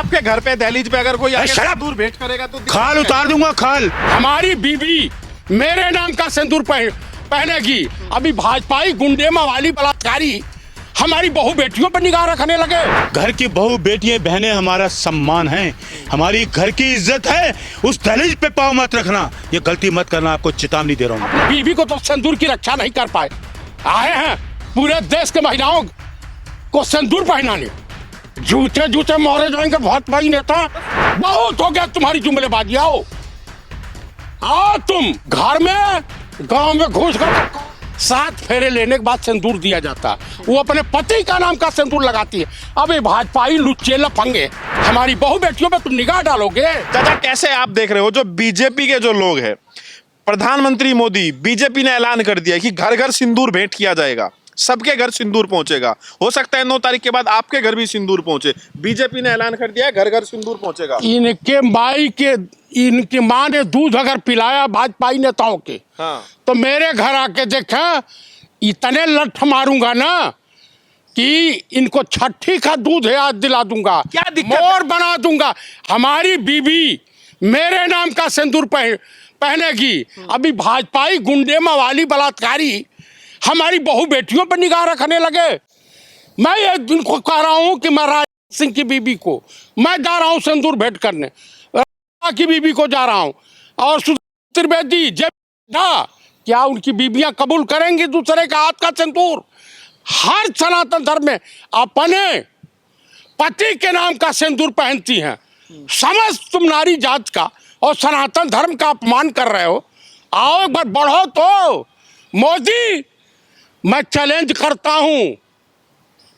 आपके घर पे दहलीज पे अगर कोई आके सिंदूर भेंट करेगा तो खाल उतार दूंगा खाल। हमारी बीवी मेरे नाम का सिंदूर पहनेगी। अभी भाजपाई गुंडे मवाली बलात्कारी हमारी बहू बेटियों पर निगाह रखने लगे। घर की बहू बेटियां बहनें हमारा सम्मान है, हमारी घर की इज्जत है। उस दहलीज पे पाँव मत रखना, ये गलती मत करना, आपको चेतावनी दे रहा हूँ। बीवी को तो सिंदूर की रक्षा नहीं कर पाए, आए हैं पूरे देश के महिलाओं को सिंदूर पहनाने। जूते जूते मोरे जाएंगे बहुत बड़ी नेता। बहुत हो गया तुम्हारी जुमलेबाजी। आओ तुम घर में गांव में घुस कर 7 फेरे लेने के बाद सिंदूर दिया जाता। वो अपने पति का नाम का सिंदूर लगाती है। अब ये भाजपाई लुच्चे लफंगे हमारी बहू बेटियों पे तुम निगाह डालोगे। चाचा कैसे आप देख रहे हो जो बीजेपी के जो लोग हैं, प्रधानमंत्री मोदी, बीजेपी ने ऐलान कर दिया कि घर घर सिंदूर भेंट किया जाएगा, सबके घर सिंदूर पहुंचेगा। हो सकता है 9 तारीख के बाद आपके घर भी सिंदूर पहुंचे। बीजेपी ने ऐलान कर दिया है घर घर सिंदूर पहुंचेगा। इनकी माँ ने दूध अगर पिलाया भाजपाई नेताओं के, हाँ। तो मेरे घर आके देखा, इतने लठ मारूंगा ना कि इनको छठी का दूध याद दिला दूंगा, क्या दिक्कत मोर बना दूंगा। हमारी बीवी मेरे नाम का सिंदूर पहनेगी। अभी भाजपाई गुंडे मवाली बलात्कारी हमारी बहू बेटियों पर निगाह रखने लगे। मैं ये इनको कह रहा हूँ कि मैं राज सिंह की बीवी को मैं जा रहा हूँ सिंदूर भेंट करने, की बीवी को जा रहा हूँ, और त्रिवेदी क्या उनकी बीबियां कबूल करेंगी दूसरे का हाथ का सिंदूर? हर सनातन धर्म में अपने पति के नाम का सिंदूर पहनती हैं। समझ तुम नारी जात का और सनातन धर्म का अपमान कर रहे हो। आओ एक बार बढ़ो तो। मोदी, मैं चैलेंज करता हूं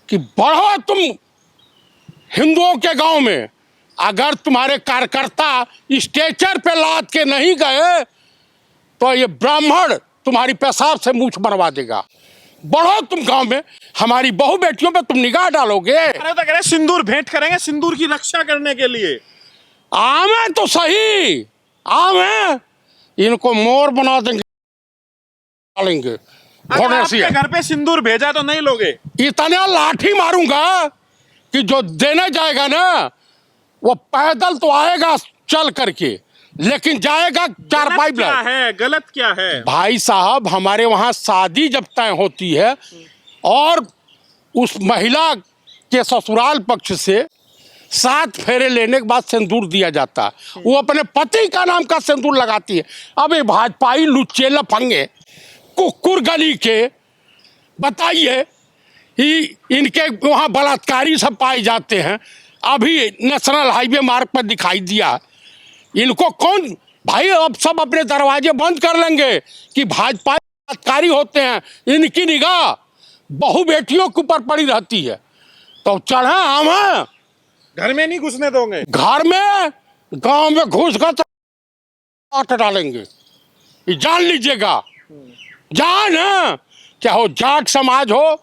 कि बढ़ो तुम हिंदुओं के गांव में। अगर तुम्हारे कार्यकर्ता स्टेचर पे लाद के नहीं गए तो ये ब्राह्मण तुम्हारी पेशाब से मूछ बनवा देगा। बढ़ो तुम गांव में, हमारी बहू बेटियों पे तुम निगाह डालोगे। अरे तो कह रहे सिंदूर भेंट करेंगे सिंदूर की रक्षा करने के लिए। आवे तो सही, आवे, इनको मोर बना देंगे, डालेंगे। अगर आपके घर पे सिंदूर भेजा तो नहीं लोगे? इतना लाठी मारूंगा कि जो देने जाएगा ना वो पैदल तो आएगा चल करके, लेकिन जाएगा 4 पाइप। क्या है गलत, क्या है भाई साहब? हमारे वहां शादी जब तय होती है और उस महिला के ससुराल पक्ष से 7 फेरे लेने के बाद सिंदूर दिया जाता। वो अपने पति का नाम का सिंदूर लगाती है। अब ये भाजपाई लुच्चे लफंगे कुकुर गली के, बताइए, इनके वहाँ बलात्कारी सब पाए जाते हैं। अभी नेशनल हाईवे मार्ग पर दिखाई दिया। इनको कौन भाई, अब सब अपने दरवाजे बंद कर लेंगे कि भाजपा बलात्कारी होते हैं। इनकी निगाह बहू बेटियों के ऊपर पड़ी रहती है। तो चढ़ा हम घर में नहीं घुसने दोगे? घर में गांव में घुस कर काट डालेंगे, जान लीजिएगा। जान, क्या हो, जाट समाज हो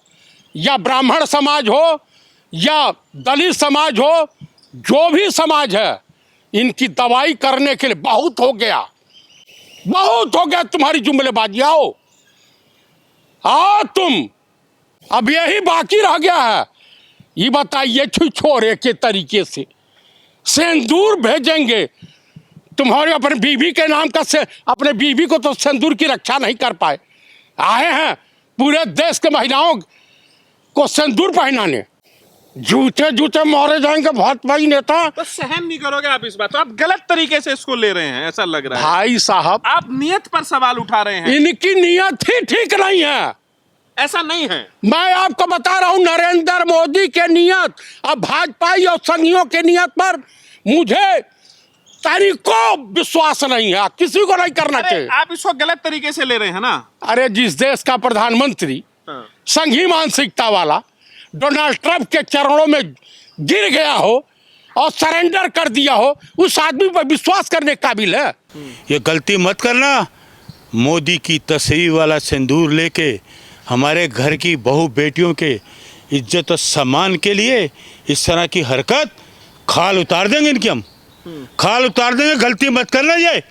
या ब्राह्मण समाज हो या दलित समाज हो, जो भी समाज है, इनकी दवाई करने के लिए बहुत हो गया, बहुत हो गया तुम्हारी जुमलेबाजी। आओ तुम, अब यही बाकी रह गया है। ये बताइए, छोरे के तरीके से सिंदूर भेजेंगे तुम्हारे अपने बीवी के नाम का से, अपने बीवी को तो सिंदूर की रक्षा नहीं कर पाए, आए हैं पूरे देश के महिलाओं को सिंदूर पहनाने। जूते जूते मोरे जाएंगे बहुत बड़ी नेता। तो सहन नहीं करोगे आप इस बात? तो आप गलत तरीके से इसको ले रहे हैं, ऐसा लग रहा है। भाई साहब, आप नियत पर सवाल उठा रहे हैं। इनकी नियत ही ठीक नहीं है। ऐसा नहीं है, मैं आपको बता रहा हूं, नरेंद्र मोदी के नियत अब भाजपाई और संघियों के नियत पर मुझे तरीकों विश्वास नहीं है, किसी को नहीं करना चाहिए। आप इसको गलत तरीके से ले रहे हैं ना। अरे जिस देश का प्रधानमंत्री संघी मानसिकता वाला डोनाल्ड ट्रंप के चरणों में गिर गया हो और सरेंडर कर दिया हो, उस आदमी पर विश्वास करने के काबिल है। ये गलती मत करना। मोदी की तस्वीर वाला सिंदूर लेके हमारे घर की बहू बेटियों के इज्जत और सम्मान के लिए इस तरह की हरकत, खाल उतार देंगे इनकी, हम खाल उतार देंगे। गलती मत करना। ये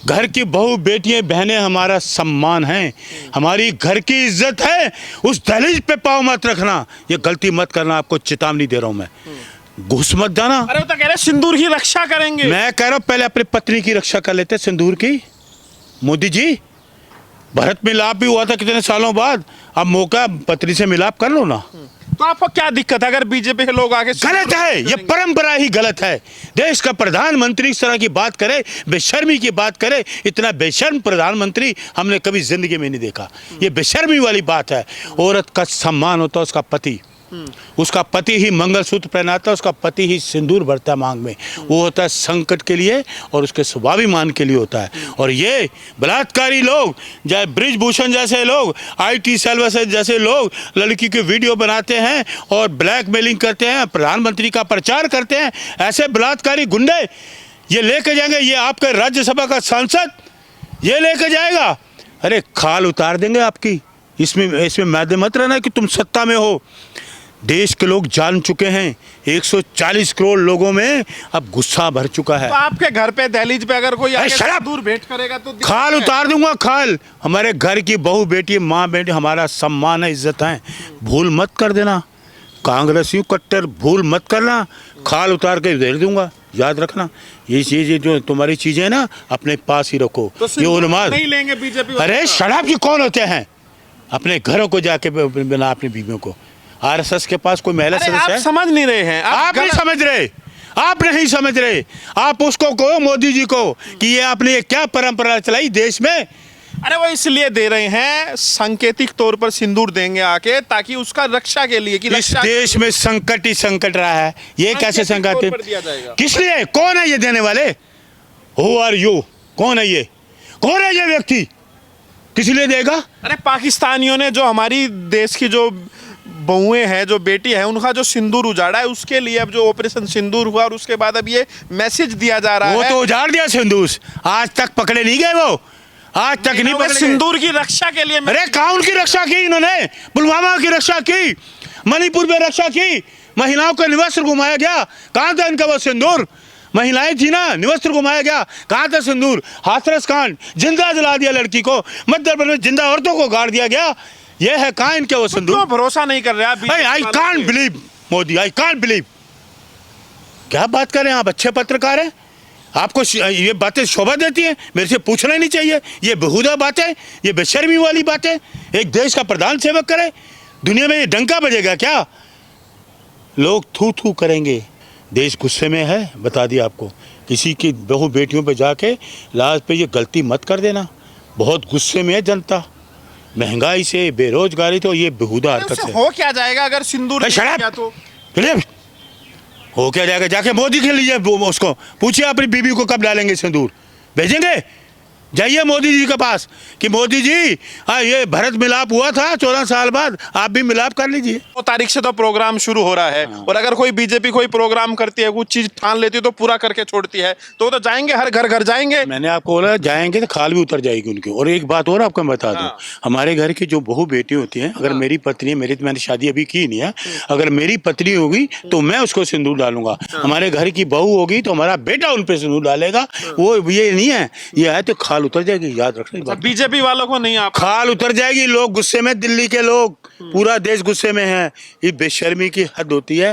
घर की बहू बेटियां बहनें हमारा सम्मान है, हमारी घर की इज्जत है। उस दहलीज पे पाँव मत रखना, ये गलती मत करना, आपको चेतावनी दे रहा हूँ मैं। घुस मत जाना। अरे वो तो कह रहे सिंदूर की रक्षा करेंगे। मैं कह रहा हूं पहले अपनी पत्नी की रक्षा कर लेते सिंदूर की। मोदी जी, भारत मिलाप भी हुआ था कितने सालों बाद, अब मौका पत्नी से मिलाप कर लो ना। तो आपको क्या दिक्कत है अगर बीजेपी के लोग आगे गलत है, ये परंपरा ही गलत है। देश का प्रधानमंत्री इस तरह की बात करे, बेशर्मी की बात करे, इतना बेशर्म प्रधानमंत्री हमने कभी जिंदगी में नहीं देखा। ये बेशर्मी वाली बात है। औरत का सम्मान होता है उसका पति, उसका पति ही मंगलसूत्र पहनाता है, उसका पति ही सिंदूर भरता है मांग में। वो होता है संकट के लिए और उसके स्वाभिमान के लिए होता है। और ये बलात्कारी लोग, जय ब्रिजभूषण जैसे लोग, IT सेल जैसे लोग लड़की की वीडियो बनाते हैं और ब्लैकमेलिंग करते हैं, प्रधानमंत्री का प्रचार करते हैं, ऐसे बलात्कारी गुंडे ये लेके जाएंगे, ये आपके राज्यसभा का सांसद ये लेके जाएगा, अरे खाल उतार देंगे आपकी। इसमें मैदे मत रहना कि तुम सत्ता में हो। देश के लोग जान चुके हैं, 140 करोड़ लोगों में अब गुस्सा भर चुका है। तो आपके घर पे दहलीज पे अगर कोई आके शराब सिंदूर भेंट करेगा तो खाल उतार दूंगा, खाल। हमारे घर की बहू बेटी, माँ बेटी, हमारा सम्मान है, इज्जत है, भूल मत कर देना। कांग्रेसियों कट्टर भूल मत करना, खाल उतार के दे दूंगा, याद रखना। ये चीजें जो तुम्हारी चीजें हैं ना, अपने पास ही रखो। तो ये सिंदूर उन्माद नहीं लेंगे बीजेपी। अरे शराब की कौन होते हैं, अपने घरों को जाके बिना अपनी बीवियों को। RSS के पास कोई महिला सदस्य आप है? समझ नहीं रहे हैं, आप नहीं समझ रहे, आप नहीं समझ रहे। आप उसको कहो, मोदी जी को, कि ये आपने ये क्या परंपरा चलाई देश में। अरे वो इसलिए दे रहे हैं, सांकेतिक तौर पर सिंदूर देंगे आके, ताकि उसका रक्षा के लिए कि इस रक्षा देश में संकट ही संकट रहा है। ये कैसे सांकेतिक तौर पर संकट, दिया जाएगा। किस लिए, कौन है ये देने वाले? हु आर यू, कौन है ये, कौन है ये व्यक्ति, किस लिए देगा? अरे पाकिस्तानियों ने जो हमारी देश की जो बहुएं हैं, जो बेटी है, उनका जो सिंदूर उजाड़ा है, उसके लिए अब जो ऑपरेशन सिंदूर हुआ और उसके बाद अब ये मैसेज दिया जा रहा वो है। तो उजाड़ दिया सिंदूर, आज तक पकड़े नहीं गए, वो आज तक नहीं पकड़े गए। सिंदूर की रक्षा के लिए अरे कौन की रक्षा की इन्होंने? पुलवामा की रक्षा की, मणिपुर में रक्षा की, महिलाओं का निवस्त्र घुमाया गया, कहाँ था इनका वो सिंदूर? महिलाएं थी ना, निवस्त्र घुमाया गया, कहाँ था सिंदूर? हाथरस कांड, जिंदा जला दिया लड़की को, मध्य प्रदेश में जिंदा औरतों को गाड़ दिया गया, ये है कहाँ इनके वो सिंदूर? तो भरोसा नहीं कर रहे आप। I can't believe Modi, I can't believe. क्या बात कर रहे हैं आप, अच्छे पत्रकार हैं, आपको ये बातें शोभा देती हैं? मेरे से पूछना ही नहीं चाहिए। ये बेहुदा बातें, ये बेशर्मी वाली बातें एक देश का प्रधान सेवक करे, दुनिया में ये डंका बजेगा क्या? लोग थू थू करेंगे। देश गुस्से में है, बता दिया आपको। किसी की बहू बेटियों पे जाके लास्ट पे ये गलती मत कर देना। बहुत गुस्से में है जनता, महंगाई से, बेरोजगारी, तो ये बेहुदा हरकत से। हो क्या जाएगा अगर सिंदूर नहीं शराब किया तो? हो क्या जाएगा? जाके मोदी के लिए उसको पूछिए, अपनी बीबी को कब डालेंगे सिंदूर, भेजेंगे? जाइए मोदी जी के पास कि मोदी जी, हाँ ये भारत मिलाप हुआ था 14 साल बाद, आप भी मिलाप कर लीजिए। 9 तारीख से तो प्रोग्राम शुरू हो रहा है, और अगर कोई बीजेपी कोई प्रोग्राम करती है, कुछ चीज ठान लेती है तो पूरा करके छोड़ती है, तो जाएंगे, हर घर घर जाएंगे। मैंने आपको बोला जाएंगे तो खाल भी उतर जाएगी उनकी। और एक बात और आपको मैं बता दूं, हमारे घर की जो बहू बेटी होती हैं, अगर मेरी पत्नी है, मैंने शादी अभी की नहीं है, अगर मेरी पत्नी होगी तो मैं उसको सिंदूर डालूंगा। हमारे घर की बहू होगी तो हमारा बेटा उन पे सिंदूर डालेगा। वो ये नहीं है, ये है तो खाल उतर जाएगी, याद रखना। बीजेपी वालों को नहीं, आप खाल उतर जाएगी। लोग गुस्से में, दिल्ली के लोग, पूरा देश गुस्से में है। ये बेशर्मी की हद होती है।